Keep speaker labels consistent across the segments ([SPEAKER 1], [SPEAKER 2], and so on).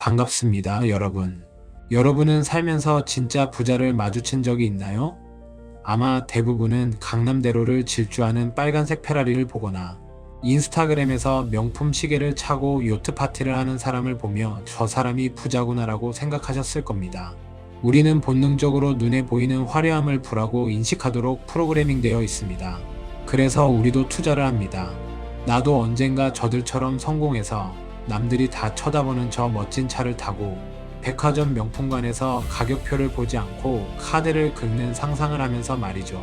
[SPEAKER 1] 반갑습니다, 여러분. 여러분은 살면서 진짜 부자를 마주친 적이 있나요? 아마 대부분은 강남대로를 질주하는 빨간색 페라리를 보거나 인스타그램에서 명품 시계를 차고 요트 파티를 하는 사람을 보며 저 사람이 부자구나라고 생각하셨을 겁니다. 우리는 본능적으로 눈에 보이는 화려함을 불하고 인식하도록 프로그래밍 되어 있습니다. 그래서 우리도 투자를 합니다. 나도 언젠가 저들처럼 성공해서 남들이 다 쳐다보는 저 멋진 차를 타고 백화점 명품관에서 가격표를 보지 않고 카드를 긁는 상상을 하면서 말이죠.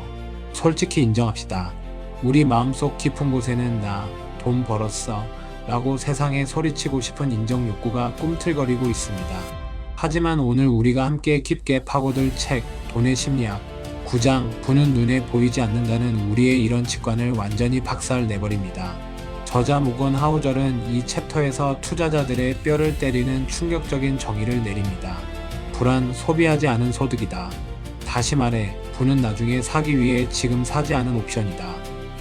[SPEAKER 1] 솔직히 인정합시다. 우리 마음속 깊은 곳에는 나 돈 벌었어 라고 세상에 소리치고 싶은 인정 욕구가 꿈틀거리고 있습니다. 하지만 오늘 우리가 함께 깊게 파고들 책 돈의 심리학 9장 부는 눈에 보이지 않는다는 우리의 이런 직관을 완전히 박살 내버립니다. 저자 무건 하우절은 이 챕터에서 투자자들의 뼈를 때리는 충격적인 정의를 내립니다. 불안, 소비하지 않은 소득이다. 다시 말해, 부는 나중에 사기 위해 지금 사지 않은 옵션이다.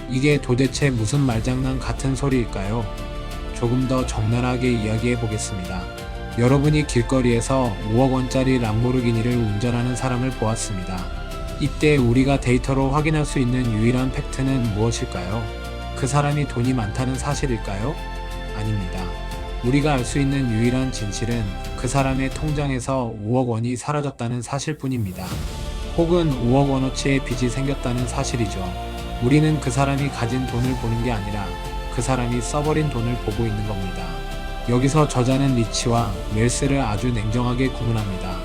[SPEAKER 1] 이게 도대체 무슨 말장난 같은 소리일까요? 조금 더 적나라하게 이야기해 보겠습니다. 여러분이 길거리에서 5억 원짜리 람보르기니를 운전하는 사람을 보았습니다. 이때 우리가 데이터로 확인할 수 있는 유일한 팩트는 무엇일까요? 그 사람이 돈이 많다는 사실일까요? 아닙니다. 우리가 알 수 있는 유일한 진실은 그 사람의 통장에서 5억 원이 사라졌다는 사실뿐입니다. 혹은 5억 원어치의 빚이 생겼다는 사실이죠. 우리는 그 사람이 가진 돈을 보는 게 아니라 그 사람이 써버린 돈을 보고 있는 겁니다. 여기서 저자는 리치와 웰스를 아주 냉정하게 구분합니다.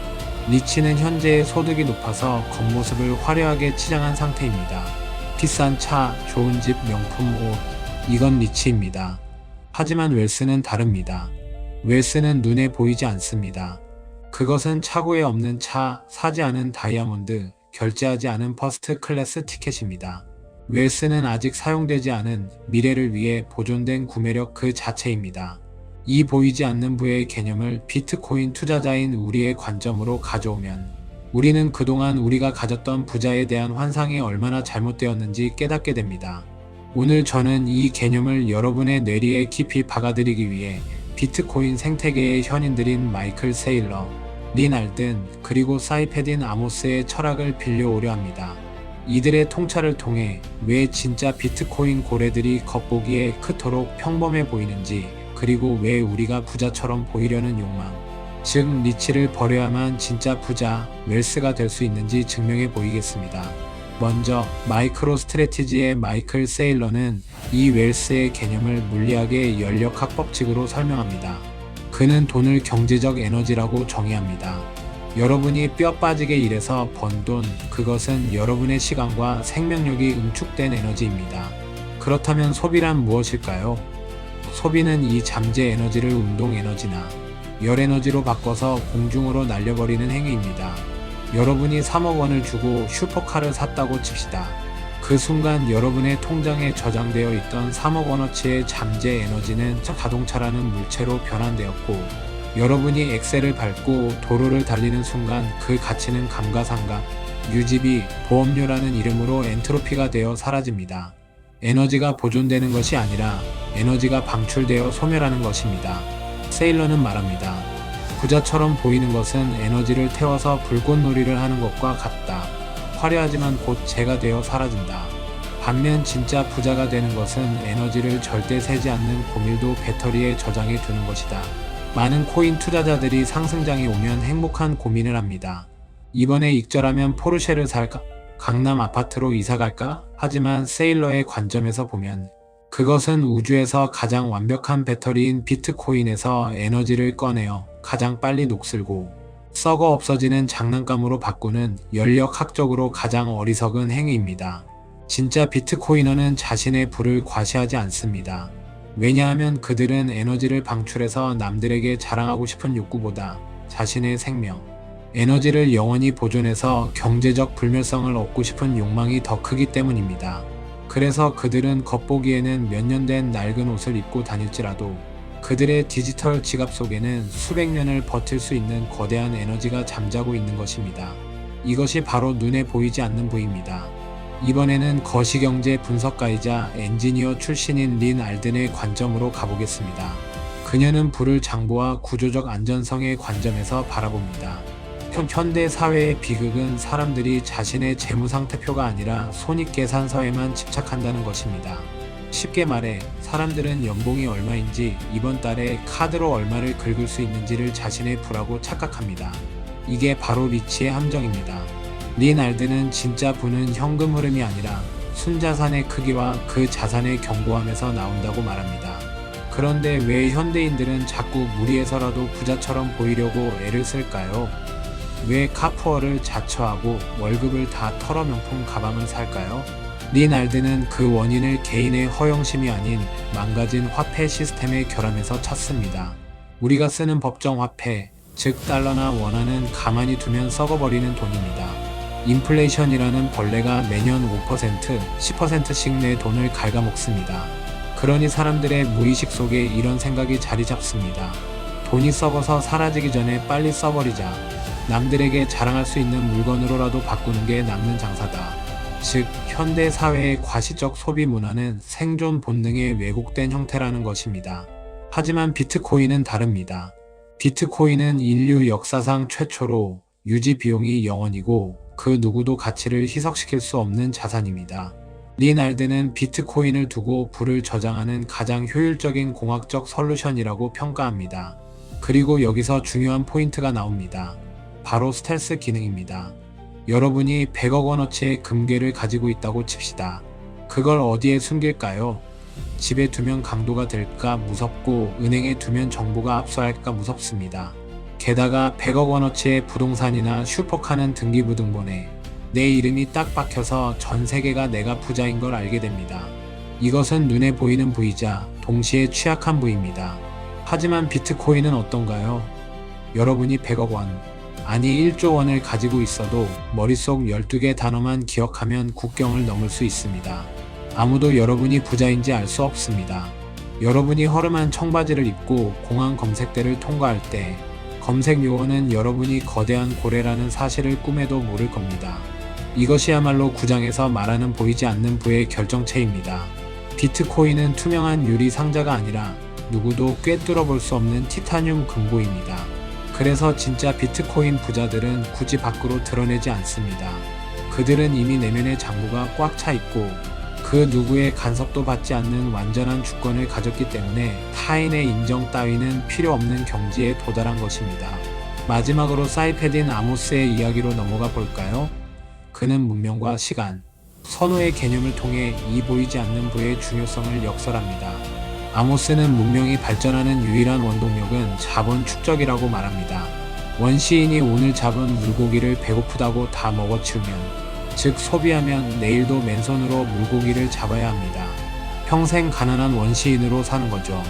[SPEAKER 1] 리치는 현재의 소득이 높아서 겉모습을 화려하게 치장한 상태입니다. 비싼 차, 좋은 집, 명품 옷, 이건 리치입니다. 하지만 웰스는 다릅니다. 웰스는 눈에 보이지 않습니다. 그것은 차고에 없는 차, 사지 않은 다이아몬드, 결제하지 않은 퍼스트 클래스 티켓입니다. 웰스는 아직 사용되지 않은 미래를 위해 보존된 구매력 그 자체입니다. 이 보이지 않는 부의 개념을 비트코인 투자자인 우리의 관점으로 가져오면 우리는 그동안 우리가 가졌던 부자에 대한 환상이 얼마나 잘못되었는지 깨닫게 됩니다. 오늘 저는 이 개념을 여러분의 뇌리에 깊이 박아드리기 위해 비트코인 생태계의 현인들인 마이클 세일러, 린 알든, 그리고 사이페딘 아모스의 철학을 빌려오려 합니다. 이들의 통찰을 통해 왜 진짜 비트코인 고래들이 겉보기에 크도록 평범해 보이는지, 그리고 왜 우리가 부자처럼 보이려는 욕망, 즉 리치를 버려야만 진짜 부자, 웰스가 될 수 있는지 증명해 보이겠습니다. 먼저 마이크로 스트래티지의 마이클 세일러는 이 웰스의 개념을 물리학의 연력학 법칙으로 설명합니다. 그는 돈을 경제적 에너지라고 정의합니다. 여러분이 뼈 빠지게 일해서 번 돈, 그것은 여러분의 시간과 생명력이 응축된 에너지입니다. 그렇다면 소비란 무엇일까요? 소비는 이 잠재 에너지를 운동 에너지나 열 에너지로 바꿔서 공중으로 날려버리는 행위입니다. 여러분이 3억 원을 주고 슈퍼카를 샀다고 칩시다. 그 순간 여러분의 통장에 저장되어 있던 3억 원어치의 잠재 에너지는 자동차라는 물체로 변환되었고, 여러분이 엑셀을 밟고 도로를 달리는 순간 그 가치는 감가상각, 유지비, 보험료라는 이름으로 엔트로피가 되어 사라집니다. 에너지가 보존되는 것이 아니라 에너지가 방출되어 소멸하는 것입니다. 세일러는 말합니다. 부자처럼 보이는 것은 에너지를 태워서 불꽃놀이를 하는 것과 같다. 화려하지만 곧 재가 되어 사라진다. 반면 진짜 부자가 되는 것은 에너지를 절대 새지 않는 고밀도 배터리에 저장해 두는 것이다. 많은 코인 투자자들이 상승장이 오면 행복한 고민을 합니다. 이번에 익절하면 포르쉐를 살까? 강남 아파트로 이사 갈까? 하지만 세일러의 관점에서 보면 그것은 우주에서 가장 완벽한 배터리인 비트코인에서 에너지를 꺼내어 가장 빨리 녹슬고 썩어 없어지는 장난감으로 바꾸는 연력학적으로 가장 어리석은 행위입니다. 진짜 비트코이너는 자신의 부를 과시하지 않습니다. 왜냐하면 그들은 에너지를 방출해서 남들에게 자랑하고 싶은 욕구보다 자신의 생명, 에너지를 영원히 보존해서 경제적 불멸성을 얻고 싶은 욕망이 더 크기 때문입니다. 그래서 그들은 겉보기에는 몇 년 된 낡은 옷을 입고 다닐지라도 그들의 디지털 지갑 속에는 수백 년을 버틸 수 있는 거대한 에너지가 잠자고 있는 것입니다. 이것이 바로 눈에 보이지 않는 부입니다. 이번에는 거시경제 분석가이자 엔지니어 출신인 린 알든의 관점으로 가보겠습니다. 그녀는 부를 장부와 구조적 안전성의 관점에서 바라봅니다. 현대 사회의 비극은 사람들이 자신의 재무 상태표가 아니라 손익계산서에만 집착한다는 것입니다. 쉽게 말해 사람들은 연봉이 얼마인지 이번 달에 카드로 얼마를 긁을 수 있는지를 자신의 부라고 착각합니다. 이게 바로 리치의 함정입니다. 리날드는 진짜 부는 현금 흐름이 아니라 순자산의 크기와 그 자산의 견고함에서 나온다고 말합니다. 그런데 왜 현대인들은 자꾸 무리해서라도 부자처럼 보이려고 애를 쓸까요? 왜 카푸어를 자처하고 월급을 다 털어 명품 가방을 살까요? 리날드는 그 원인을 개인의 허영심이 아닌 망가진 화폐 시스템의 결함에서 찾습니다. 우리가 쓰는 법정 화폐, 즉 달러나 원화는 가만히 두면 썩어버리는 돈입니다. 인플레이션이라는 벌레가 매년 5%, 10%씩 내 돈을 갉아먹습니다. 그러니 사람들의 무의식 속에 이런 생각이 자리 잡습니다. 돈이 썩어서 사라지기 전에 빨리 써버리자. 남들에게 자랑할 수 있는 물건으로라도 바꾸는 게 남는 장사다. 즉, 현대 사회의 과시적 소비 문화는 생존 본능의 왜곡된 형태라는 것입니다. 하지만 비트코인은 다릅니다. 비트코인은 인류 역사상 최초로 유지 비용이 0원이고 그 누구도 가치를 희석시킬 수 없는 자산입니다. 리날드는 비트코인을 두고 부를 저장하는 가장 효율적인 공학적 솔루션이라고 평가합니다. 그리고 여기서 중요한 포인트가 나옵니다. 바로 스텔스 기능입니다. 여러분이 100억 원어치의 금괴를 가지고 있다고 칩시다. 그걸 어디에 숨길까요? 집에 두면 강도가 될까 무섭고 은행에 두면 정부가 압수할까 무섭습니다. 게다가 100억 원어치의 부동산이나 슈퍼카는 등기부등본에 내 이름이 딱 박혀서 전 세계가 내가 부자인 걸 알게 됩니다. 이것은 눈에 보이는 부이자 동시에 취약한 부입니다. 하지만 비트코인은 어떤가요? 여러분이 100억 원, 아니 1조 원을 가지고 있어도 머릿속 12개 단어만 기억하면 국경을 넘을 수 있습니다. 아무도 여러분이 부자인지 알 수 없습니다. 여러분이 허름한 청바지를 입고 공항 검색대를 통과할 때 검색 요원은 여러분이 거대한 고래라는 사실을 꿈에도 모를 겁니다. 이것이야말로 구장에서 말하는 보이지 않는 부의 결정체입니다. 비트코인은 투명한 유리 상자가 아니라 누구도 꿰뚫어 볼 수 없는 티타늄 금고입니다. 그래서 진짜 비트코인 부자들은 굳이 밖으로 드러내지 않습니다. 그들은 이미 내면의 장부가 꽉 차 있고 그 누구의 간섭도 받지 않는 완전한 주권을 가졌기 때문에 타인의 인정 따위는 필요 없는 경지에 도달한 것입니다. 마지막으로 사이페딘 아모스의 이야기로 넘어가 볼까요? 그는 문명과 시간, 선호의 개념을 통해 이 보이지 않는 부의 중요성을 역설합니다. 아모스는 문명이 발전하는 유일한 원동력은 자본 축적이라고 말합니다. 원시인이 오늘 잡은 물고기를 배고프다고 다 먹어치우면, 즉 소비하면 내일도 맨손으로 물고기를 잡아야 합니다. 평생 가난한 원시인으로 사는 거죠.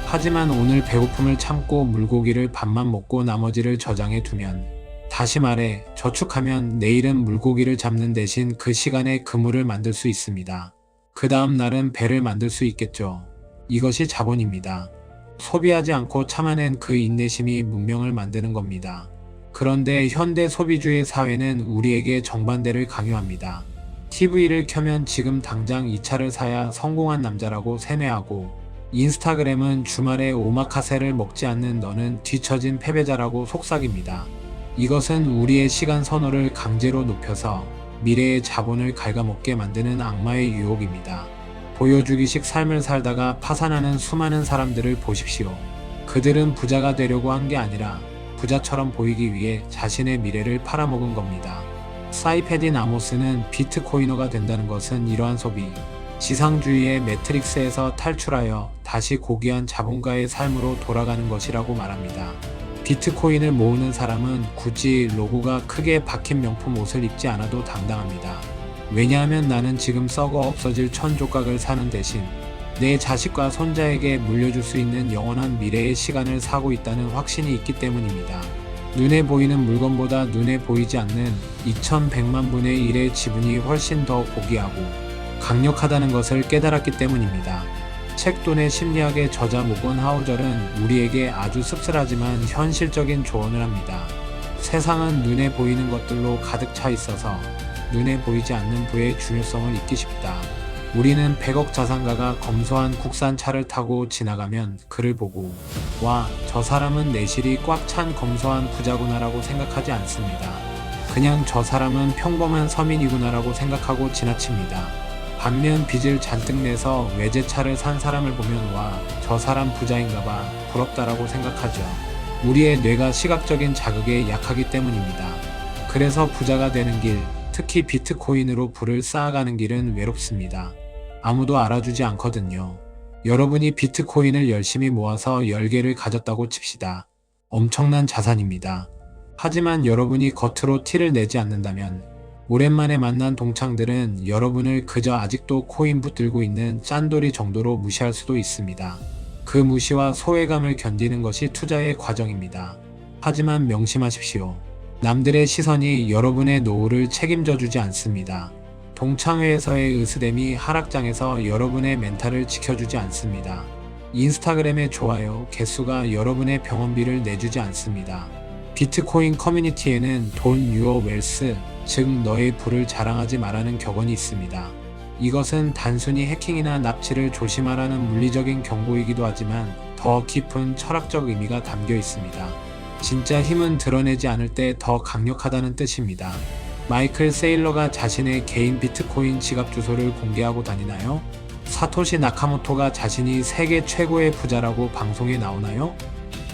[SPEAKER 1] 하지만 오늘 배고픔을 참고 물고기를 반만 먹고 나머지를 저장해 두면, 다시 말해 저축하면 내일은 물고기를 잡는 대신 그 시간에 그물을 만들 수 있습니다. 그 다음 날은 배를 만들 수 있겠죠. 이것이 자본입니다. 소비하지 않고 참아낸 그 인내심이 문명을 만드는 겁니다. 그런데 현대 소비주의 사회는 우리에게 정반대를 강요합니다. TV를 켜면 지금 당장 이 차를 사야 성공한 남자라고 세뇌하고, 인스타그램은 주말에 오마카세를 먹지 않는 너는 뒤처진 패배자라고 속삭입니다. 이것은 우리의 시간 선호를 강제로 높여서 미래의 자본을 갉아먹게 만드는 악마의 유혹입니다. 보여주기식 삶을 살다가 파산하는 수많은 사람들을 보십시오. 그들은 부자가 되려고 한 게 아니라 부자처럼 보이기 위해 자신의 미래를 팔아먹은 겁니다. 사이페딘 아모스는 비트코이너가 된다는 것은 이러한 소비, 지상주의의 매트릭스에서 탈출하여 다시 고귀한 자본가의 삶으로 돌아가는 것이라고 말합니다. 비트코인을 모으는 사람은 굳이 로고가 크게 박힌 명품 옷을 입지 않아도 당당합니다. 왜냐하면 나는 지금 썩어 없어질 천조각을 사는 대신 내 자식과 손자에게 물려줄 수 있는 영원한 미래의 시간을 사고 있다는 확신이 있기 때문입니다. 눈에 보이는 물건보다 눈에 보이지 않는 2100만 분의 1의 지분이 훨씬 더 고귀하고 강력하다는 것을 깨달았기 때문입니다. 책돈의 심리학의 저자 모건 하우절은 우리에게 아주 씁쓸하지만 현실적인 조언을 합니다. 세상은 눈에 보이는 것들로 가득 차 있어서 눈에 보이지 않는 부의 중요성을 잊기 쉽다. 우리는 100억 자산가가 검소한 국산 차를 타고 지나가면 그를 보고 와, 저 사람은 내실이 꽉 찬 검소한 부자구나라고 생각하지 않습니다. 그냥 저 사람은 평범한 서민이구나라고 생각하고 지나칩니다. 반면 빚을 잔뜩 내서 외제차를 산 사람을 보면 와, 저 사람 부자인가봐, 부럽다라고 생각하죠. 우리의 뇌가 시각적인 자극에 약하기 때문입니다. 그래서 부자가 되는 길, 특히 비트코인으로 부를 쌓아가는 길은 외롭습니다. 아무도 알아주지 않거든요. 여러분이 비트코인을 열심히 모아서 10개를 가졌다고 칩시다. 엄청난 자산입니다. 하지만 여러분이 겉으로 티를 내지 않는다면 오랜만에 만난 동창들은 여러분을 그저 아직도 코인 붙들고 있는 짠돌이 정도로 무시할 수도 있습니다. 그 무시와 소외감을 견디는 것이 투자의 과정입니다. 하지만 명심하십시오. 남들의 시선이 여러분의 노후를 책임져 주지 않습니다. 동창회에서의 으스댐이 하락장에서 여러분의 멘탈을 지켜주지 않습니다. 인스타그램의 좋아요 개수가 여러분의 병원비를 내주지 않습니다. 비트코인 커뮤니티에는 돈 유어 웰스, 즉 너의 부를 자랑하지 말라는 격언이 있습니다. 이것은 단순히 해킹이나 납치를 조심하라는 물리적인 경고이기도 하지만 더 깊은 철학적 의미가 담겨 있습니다. 진짜 힘은 드러내지 않을 때 더 강력하다는 뜻입니다. 마이클 세일러가 자신의 개인 비트코인 지갑 주소를 공개하고 다니나요? 사토시 나카모토가 자신이 세계 최고의 부자라고 방송에 나오나요?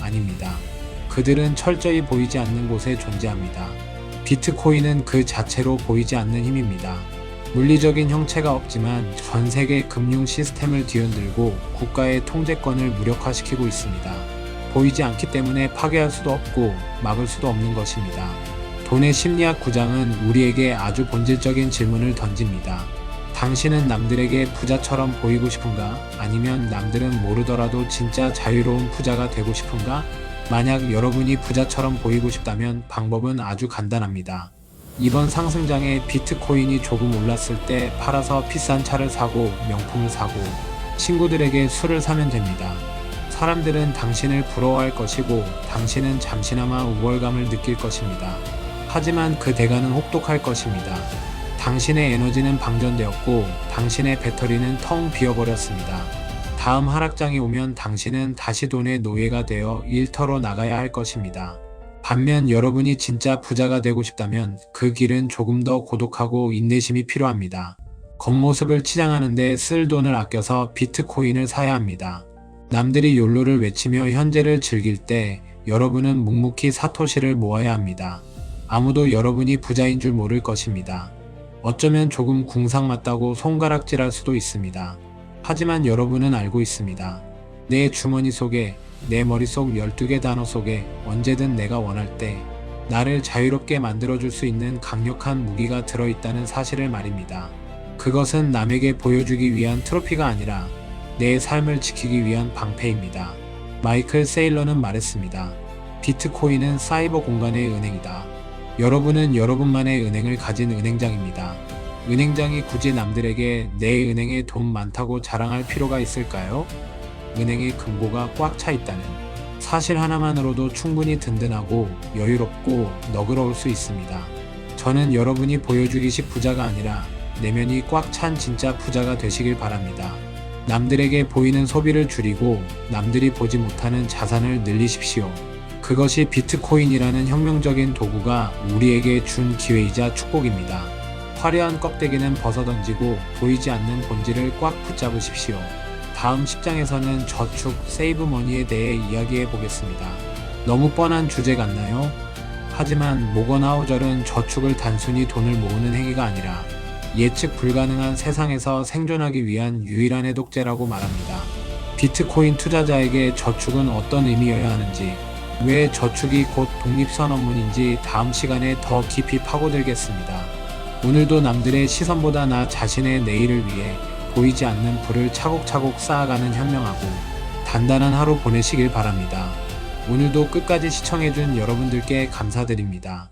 [SPEAKER 1] 아닙니다. 그들은 철저히 보이지 않는 곳에 존재합니다. 비트코인은 그 자체로 보이지 않는 힘입니다. 물리적인 형체가 없지만 전 세계 금융 시스템을 뒤흔들고 국가의 통제권을 무력화시키고 있습니다. 보이지 않기 때문에 파괴할 수도 없고 막을 수도 없는 것입니다. 돈의 심리학 구장은 우리에게 아주 본질적인 질문을 던집니다. 당신은 남들에게 부자처럼 보이고 싶은가? 아니면 남들은 모르더라도 진짜 자유로운 부자가 되고 싶은가? 만약 여러분이 부자처럼 보이고 싶다면 방법은 아주 간단합니다. 이번 상승장에 비트코인이 조금 올랐을 때 팔아서 비싼 차를 사고 명품을 사고 친구들에게 술을 사면 됩니다. 사람들은 당신을 부러워할 것이고 당신은 잠시나마 우월감을 느낄 것입니다. 하지만 그 대가는 혹독할 것입니다. 당신의 에너지는 방전되었고 당신의 배터리는 텅 비어버렸습니다. 다음 하락장이 오면 당신은 다시 돈의 노예가 되어 일터로 나가야 할 것입니다. 반면 여러분이 진짜 부자가 되고 싶다면 그 길은 조금 더 고독하고 인내심이 필요합니다. 겉모습을 치장하는데 쓸 돈을 아껴서 비트코인을 사야 합니다. 남들이 욜로를 외치며 현재를 즐길 때 여러분은 묵묵히 사토시를 모아야 합니다. 아무도 여러분이 부자인 줄 모를 것입니다. 어쩌면 조금 궁상맞다고 손가락질할 수도 있습니다. 하지만 여러분은 알고 있습니다. 내 주머니 속에, 내 머릿속 12개 단어 속에 언제든 내가 원할 때 나를 자유롭게 만들어줄 수 있는 강력한 무기가 들어있다는 사실을 말입니다. 그것은 남에게 보여주기 위한 트로피가 아니라 내 삶을 지키기 위한 방패입니다. 마이클 세일러는 말했습니다. 비트코인은 사이버 공간의 은행이다. 여러분은 여러분만의 은행을 가진 은행장입니다. 은행장이 굳이 남들에게 내 은행에 돈 많다고 자랑할 필요가 있을까요? 은행의 금고가 꽉 차 있다는 사실 하나만으로도 충분히 든든하고 여유롭고 너그러울 수 있습니다. 저는 여러분이 보여주기식 부자가 아니라 내면이 꽉 찬 진짜 부자가 되시길 바랍니다. 남들에게 보이는 소비를 줄이고 남들이 보지 못하는 자산을 늘리십시오. 그것이 비트코인이라는 혁명적인 도구가 우리에게 준 기회이자 축복입니다. 화려한 껍데기는 벗어던지고 보이지 않는 본질을 꽉 붙잡으십시오. 다음 10장에서는 저축, 세이브머니에 대해 이야기해 보겠습니다. 너무 뻔한 주제 같나요? 하지만 모건하우절은 저축을 단순히 돈을 모으는 행위가 아니라 예측 불가능한 세상에서 생존하기 위한 유일한 해독제라고 말합니다. 비트코인 투자자에게 저축은 어떤 의미여야 하는지, 왜 저축이 곧 독립선언문인지 다음 시간에 더 깊이 파고들겠습니다. 오늘도 남들의 시선보다 나 자신의 내일을 위해 보이지 않는 불을 차곡차곡 쌓아가는 현명하고 단단한 하루 보내시길 바랍니다. 오늘도 끝까지 시청해준 여러분들께 감사드립니다.